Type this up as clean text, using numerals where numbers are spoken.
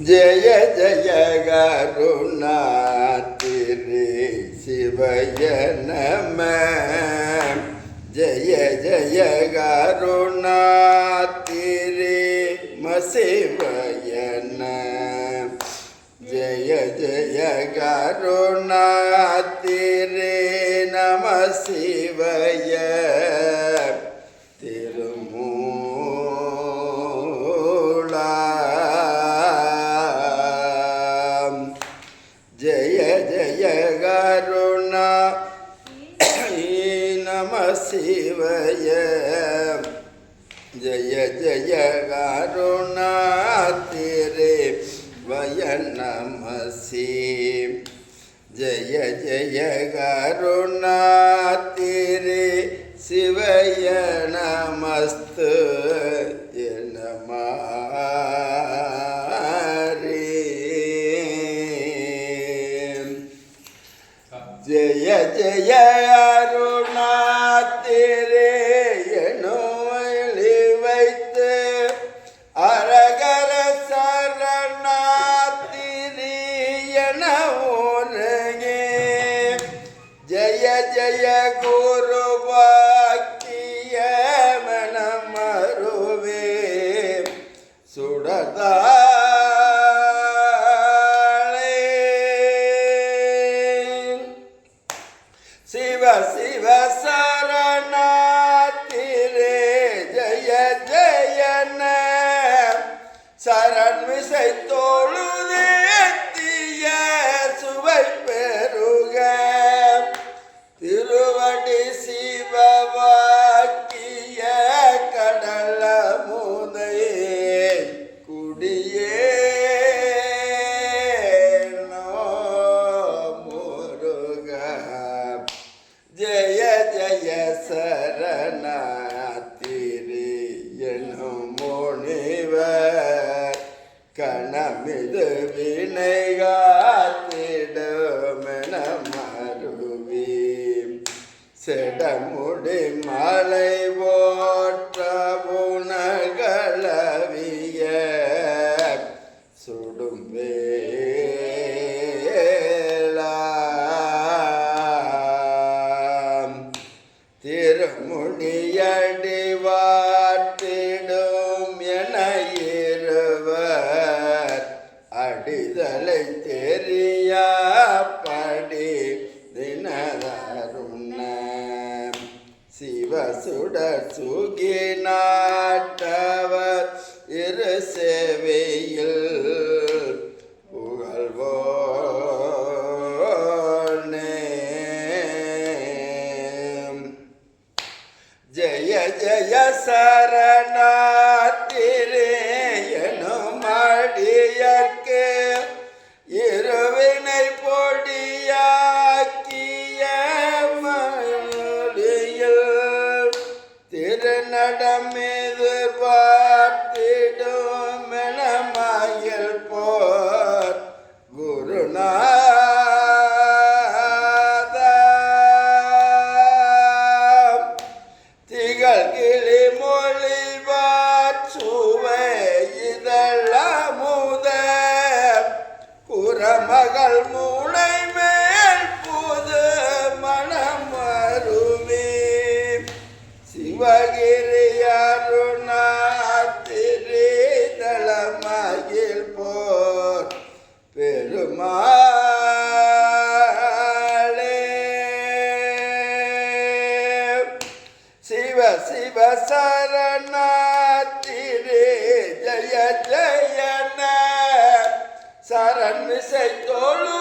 ஜய ஜய கருணாதிரே சிவய நம. ஜய ஜய கருணாதிரே மசிவய நம. ஜய ஜய கருணாதிரே நம சிவய. ஜய ஜய கருணா நம சிவய. ஜய ஜய கருணா திரே வய நம சி. ஜய ஜய கருணா திரே சிவய நமஸ்து நம. ஜய ஜய அருணாதிரே எனுமொழி வைத்து அரகர சரணாதிரி என உருகே. ஜய ஜய குரு வாக்கிய மனமருவே சுடதா. சிவ சிவ சரணாதிரே ஜய ஜயன. சரண் விசை தோழுதேத்திய சுவை பெருக. திருவடி சிவவாக்கிய கடல முதை குடியே ஜய ஜய சரணாதிரே எனும் முனிவர் கணமிது வினைகாத்திடுமென மருவி. செடமுடி மலை போற்ற புனகளவிய சுடும்பே. திருமுடியடி வாட்டிடும் என இருவர் அடிதலை தெரியாப்படி தினதருண. சிவசுடர் சுகி நாட்டவர் இரு சேவையில் ஜய ஜய சரணாதிரே எனும் அடியர்க்கு இருவினை பொடியாக்கிய மொழியில் திருநடம் எதிர்பார்த்திடும் என மயில் போர் குருநா. கிளி மொழி வாச்சுவை இதழமுத குரமகள் மூளை மேல் புது மனம் வருவே. சிவகிரி அருணாதிரே தளமகில் போர் பெருமா. சிவ சிவ சரணாதிரே ஜய ஜயன. சரண் விசை தோழு